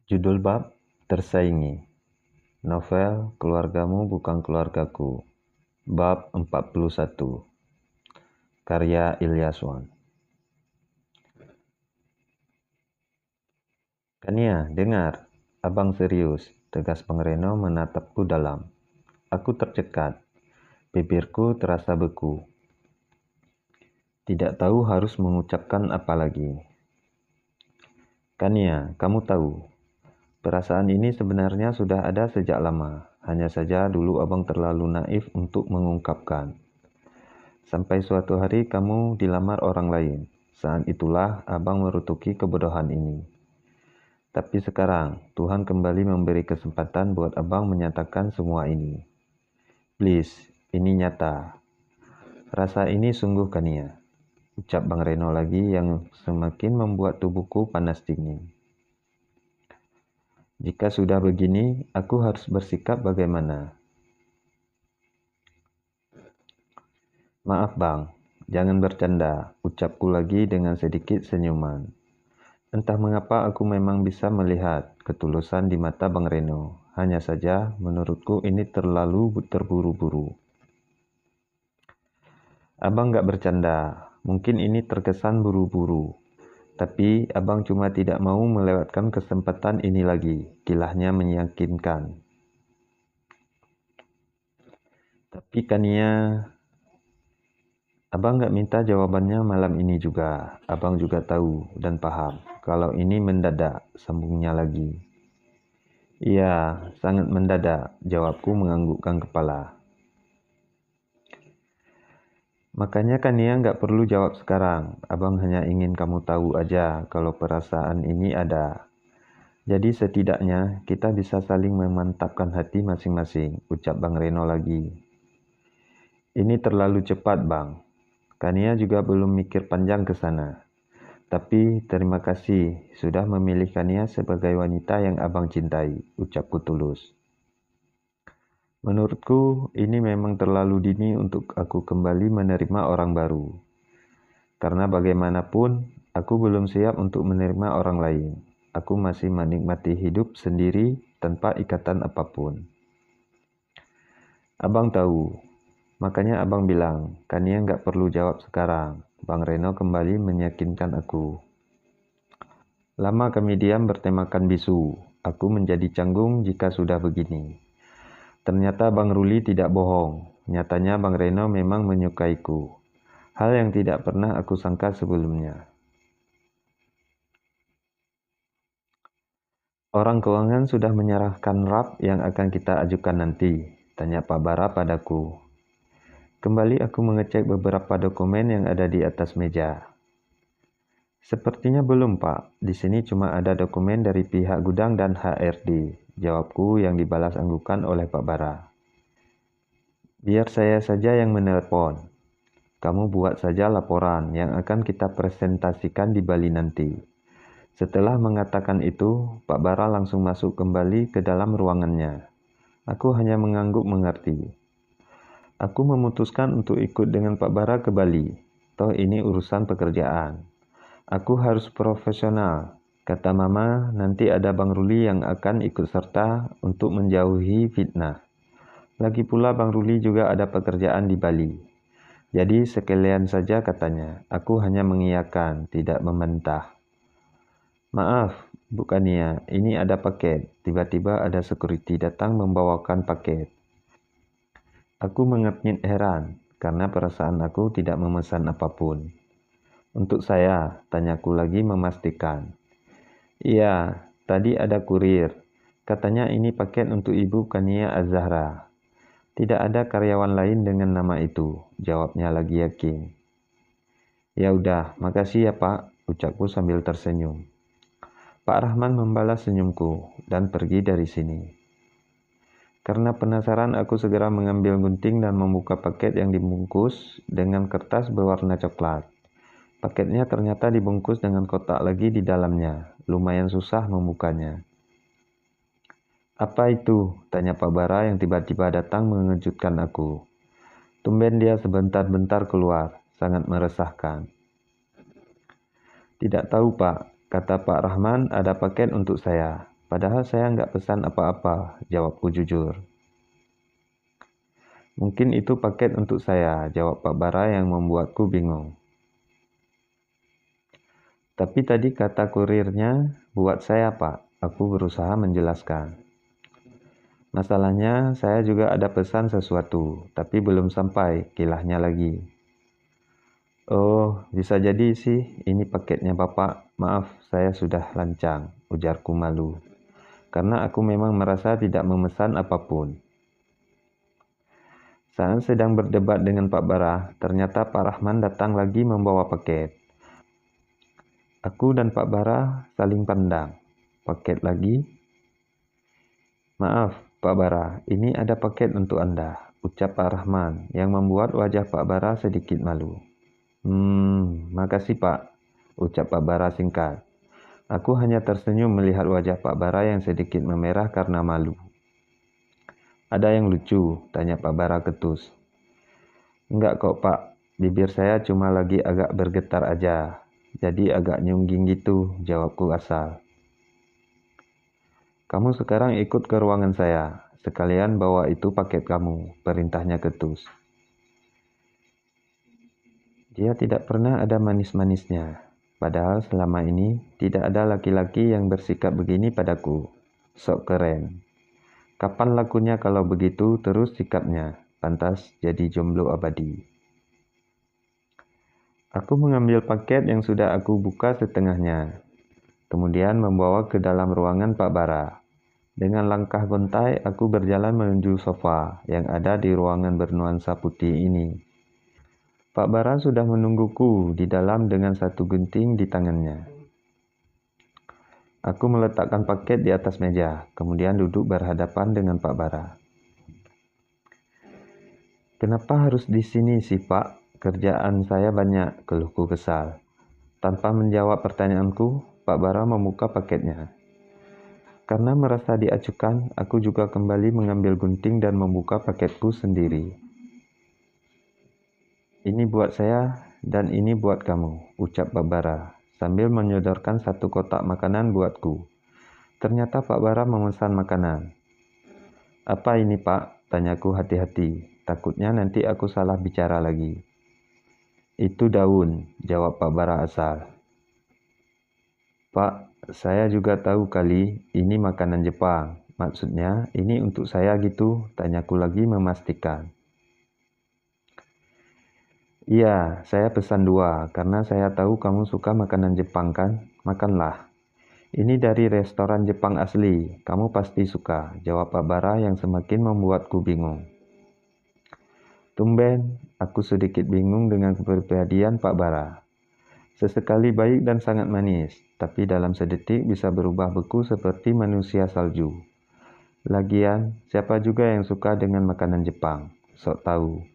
Judul bab Tersaingi. Novel Keluargamu Bukan Keluargaku. Bab 41. Karya Ilyaswan. Kania, dengar. Abang serius, tegas Bang Reno menatapku dalam. Aku tercekat. Bibirku terasa beku. Tidak tahu harus mengucapkan apa lagi. Kania, kamu tahu, perasaan ini sebenarnya sudah ada sejak lama. Hanya saja dulu abang terlalu naif untuk mengungkapkan. Sampai suatu hari kamu dilamar orang lain. Saat itulah abang merutuki kebodohan ini. Tapi sekarang, Tuhan kembali memberi kesempatan buat abang menyatakan semua ini. Please, ini nyata. Rasa ini sungguh Kania. Ucap Bang Reno lagi yang semakin membuat tubuhku panas dingin. Jika sudah begini, aku harus bersikap bagaimana? Maaf bang, jangan bercanda, ucapku lagi dengan sedikit senyuman. Entah mengapa aku memang bisa melihat ketulusan di mata Bang Reno. Hanya saja menurutku ini terlalu terburu-buru. Abang gak bercanda, mungkin ini terkesan buru-buru. Tapi abang cuma tidak mau melewatkan kesempatan ini lagi, kilahnya meyakinkan. Tapi Kania, abang gak minta jawabannya malam ini juga. Abang juga tahu dan paham kalau ini mendadak, sambungnya lagi. Iya, sangat mendadak, jawabku menganggukkan kepala. Makanya Kania nggak perlu jawab sekarang. Abang hanya ingin kamu tahu aja kalau perasaan ini ada. Jadi setidaknya kita bisa saling memantapkan hati masing-masing, ucap Bang Reno lagi. Ini terlalu cepat, Bang. Kania juga belum mikir panjang ke sana. Tapi terima kasih sudah memilih Kania sebagai wanita yang abang cintai, ucapku tulus. Menurutku, ini memang terlalu dini untuk aku kembali menerima orang baru. Karena bagaimanapun, aku belum siap untuk menerima orang lain. Aku masih menikmati hidup sendiri tanpa ikatan apapun. Abang tahu, makanya abang bilang, Kania nggak perlu jawab sekarang. Bang Reno kembali meyakinkan aku. Lama kami diam bertemakan bisu. Aku menjadi canggung jika sudah begini. Ternyata Bang Ruli tidak bohong. Nyatanya Bang Reno memang menyukaiku. Hal yang tidak pernah aku sangka sebelumnya. Orang keuangan sudah menyerahkan RAP yang akan kita ajukan nanti, tanya Pak Bara padaku. Kembali aku mengecek beberapa dokumen yang ada di atas meja. Sepertinya belum, Pak. Di sini cuma ada dokumen dari pihak gudang dan HRD, jawabku yang dibalas anggukan oleh Pak Bara. Biar saya saja yang menelpon. Kamu buat saja laporan yang akan kita presentasikan di Bali nanti. Setelah mengatakan itu, Pak Bara langsung masuk kembali ke dalam ruangannya. Aku hanya mengangguk mengerti. Aku memutuskan untuk ikut dengan Pak Bara ke Bali. Toh ini urusan pekerjaan. Aku harus profesional. Kata Mama, nanti ada Bang Ruli yang akan ikut serta untuk menjauhi fitnah. Lagi pula Bang Ruli juga ada pekerjaan di Bali. Jadi sekalian saja katanya. Aku hanya mengiyakan, tidak membantah. Maaf, bukannya ini ada paket. Tiba-tiba ada security datang membawakan paket. Aku mengernyit heran, karena perasaan aku tidak memesan apapun. Untuk saya, tanyaku lagi memastikan. Iya, tadi ada kurir. Katanya ini paket untuk Ibu Kania Az-Zahra. Tidak ada karyawan lain dengan nama itu, jawabnya lagi yakin. Ya udah, makasih ya Pak, ucapku sambil tersenyum. Pak Rahman membalas senyumku dan pergi dari sini. Karena penasaran, aku segera mengambil gunting dan membuka paket yang dibungkus dengan kertas berwarna coklat. Paketnya ternyata dibungkus dengan kotak lagi di dalamnya. Lumayan susah membukanya. Apa itu? Tanya Pak Bara yang tiba-tiba datang mengejutkan aku. Tumben dia sebentar-bentar keluar, sangat meresahkan. Tidak tahu Pak, kata Pak Rahman ada paket untuk saya. Padahal saya nggak pesan apa-apa, jawabku jujur. Mungkin itu paket untuk saya, jawab Pak Bara yang membuatku bingung. Tapi tadi kata kurirnya, buat saya Pak, aku berusaha menjelaskan. Masalahnya, saya juga ada pesan sesuatu, tapi belum sampai, kilahnya lagi. Oh, bisa jadi sih, ini paketnya Bapak. Maaf, saya sudah lancang, ujarku malu. Karena aku memang merasa tidak memesan apapun. Saat sedang berdebat dengan Pak Bara, ternyata Pak Rahman datang lagi membawa paket. Aku dan Pak Bara saling pandang. Paket lagi? Maaf, Pak Bara, ini ada paket untuk Anda, ucap Pak Rahman yang membuat wajah Pak Bara sedikit malu. Makasih Pak, ucap Pak Bara singkat. Aku hanya tersenyum melihat wajah Pak Bara yang sedikit memerah karena malu. Ada yang lucu, tanya Pak Bara ketus. Enggak kok Pak, bibir saya cuma lagi agak bergetar aja. Jadi agak nyungging gitu, jawabku asal. Kamu sekarang ikut ke ruangan saya, sekalian bawa itu paket kamu, perintahnya ketus. Dia tidak pernah ada manis-manisnya, padahal selama ini tidak ada laki-laki yang bersikap begini padaku. Sok keren. Kapan lakunya kalau begitu terus sikapnya, pantas jadi jomblo abadi. Aku mengambil paket yang sudah aku buka setengahnya, kemudian membawa ke dalam ruangan Pak Bara. Dengan langkah gontai, aku berjalan menuju sofa yang ada di ruangan bernuansa putih ini. Pak Bara sudah menungguku di dalam dengan satu gunting di tangannya. Aku meletakkan paket di atas meja, kemudian duduk berhadapan dengan Pak Bara. Kenapa harus di sini sih, Pak? Kerjaan saya banyak, keluhku kesal. Tanpa menjawab pertanyaanku, Pak Bara membuka paketnya. Karena merasa diacuhkan, aku juga kembali mengambil gunting dan membuka paketku sendiri. Ini buat saya dan ini buat kamu, ucap Pak Bara, sambil menyodorkan satu kotak makanan buatku. Ternyata Pak Bara memesan makanan. Apa ini Pak? Tanyaku hati-hati. Takutnya nanti aku salah bicara lagi. Itu daun, jawab Pak Bara asal. Pak, saya juga tahu kali ini makanan Jepang. Maksudnya ini untuk saya gitu, tanyaku lagi memastikan. Iya, saya pesan 2, karena saya tahu kamu suka makanan Jepang kan? Makanlah. Ini dari restoran Jepang asli, kamu pasti suka, jawab Pak Bara yang semakin membuatku bingung. Tumben, aku sedikit bingung dengan kepribadian Pak Bara. Sesekali baik dan sangat manis, tapi dalam sedetik bisa berubah beku seperti manusia salju. Lagian, siapa juga yang suka dengan makanan Jepang? Sok tahu.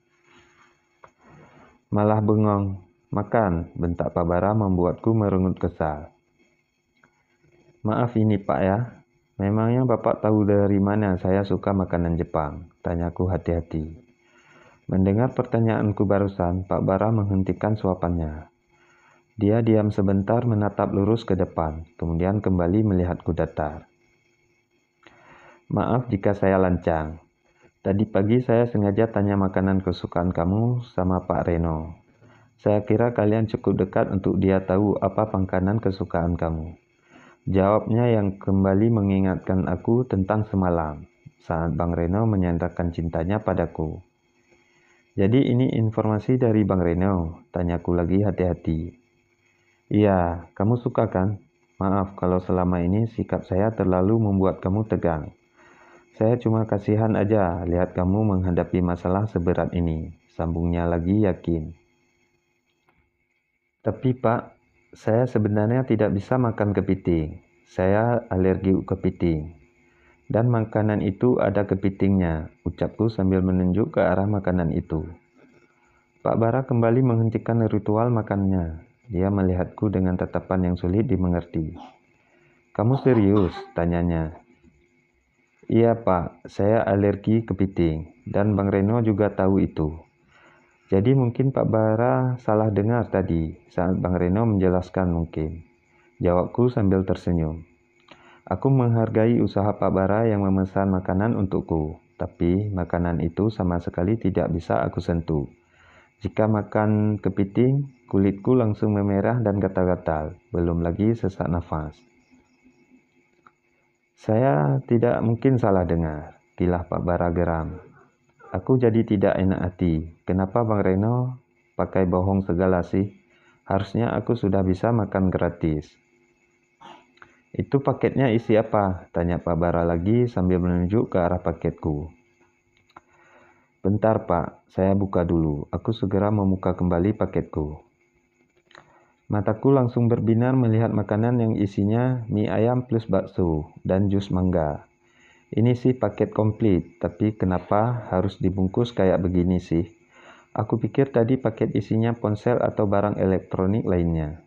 Malah bengong. Makan, bentak Pak Bara membuatku merenggut kesal. Maaf ini Pak ya, memangnya Bapak tahu dari mana saya suka makanan Jepang? Tanyaku hati-hati. Mendengar pertanyaanku barusan, Pak Bara menghentikan suapannya. Dia diam sebentar menatap lurus ke depan, kemudian kembali melihatku datar. Maaf jika saya lancang. Tadi pagi saya sengaja tanya makanan kesukaan kamu sama Pak Reno. Saya kira kalian cukup dekat untuk dia tahu apa makanan kesukaan kamu. Jawabnya yang kembali mengingatkan aku tentang semalam, saat Bang Reno menyandarkan cintanya padaku. Jadi ini informasi dari Bang Reno, tanyaku lagi hati-hati. Iya, kamu suka kan? Maaf kalau selama ini sikap saya terlalu membuat kamu tegang. Saya cuma kasihan aja lihat kamu menghadapi masalah seberat ini, sambungnya lagi yakin. Tapi Pak, saya sebenarnya tidak bisa makan kepiting. Saya alergi kepiting. Dan makanan itu ada kepitingnya, ucapku sambil menunjuk ke arah makanan itu. Pak Bara kembali menghentikan ritual makannya. Dia melihatku dengan tatapan yang sulit dimengerti. Kamu serius? Tanyanya. Iya Pak, saya alergi kepiting, dan Bang Reno juga tahu itu. Jadi mungkin Pak Bara salah dengar tadi saat Bang Reno menjelaskan mungkin. Jawabku sambil tersenyum. Aku menghargai usaha Pak Bara yang memesan makanan untukku, tapi makanan itu sama sekali tidak bisa aku sentuh. Jika makan kepiting, kulitku langsung memerah dan gatal-gatal, belum lagi sesak nafas. Saya tidak mungkin salah dengar, tilah Pak Bara geram. Aku jadi tidak enak hati. Kenapa Bang Reno pakai bohong segala sih? Harusnya aku sudah bisa makan gratis. Itu paketnya isi apa? Tanya Pak Bara lagi sambil menunjuk ke arah paketku. Bentar Pak, saya buka dulu. Aku segera membuka kembali paketku. Mataku langsung berbinar melihat makanan yang isinya mie ayam plus bakso dan jus mangga. Ini sih paket komplit, tapi kenapa harus dibungkus kayak begini sih? Aku pikir tadi paket isinya ponsel atau barang elektronik lainnya.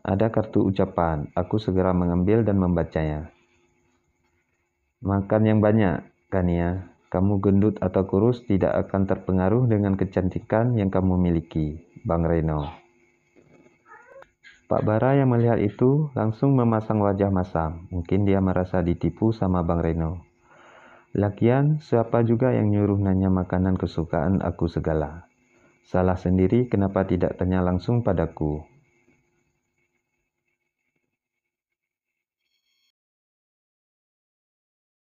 Ada kartu ucapan, aku segera mengambil dan membacanya. Makan yang banyak, Kania. Kamu gendut atau kurus tidak akan terpengaruh dengan kecantikan yang kamu miliki, Bang Reno. Pak Bara yang melihat itu langsung memasang wajah masam. Mungkin dia merasa ditipu sama Bang Reno. Lagian, siapa juga yang nyuruh nanya makanan kesukaan aku segala? Salah sendiri kenapa tidak tanya langsung padaku.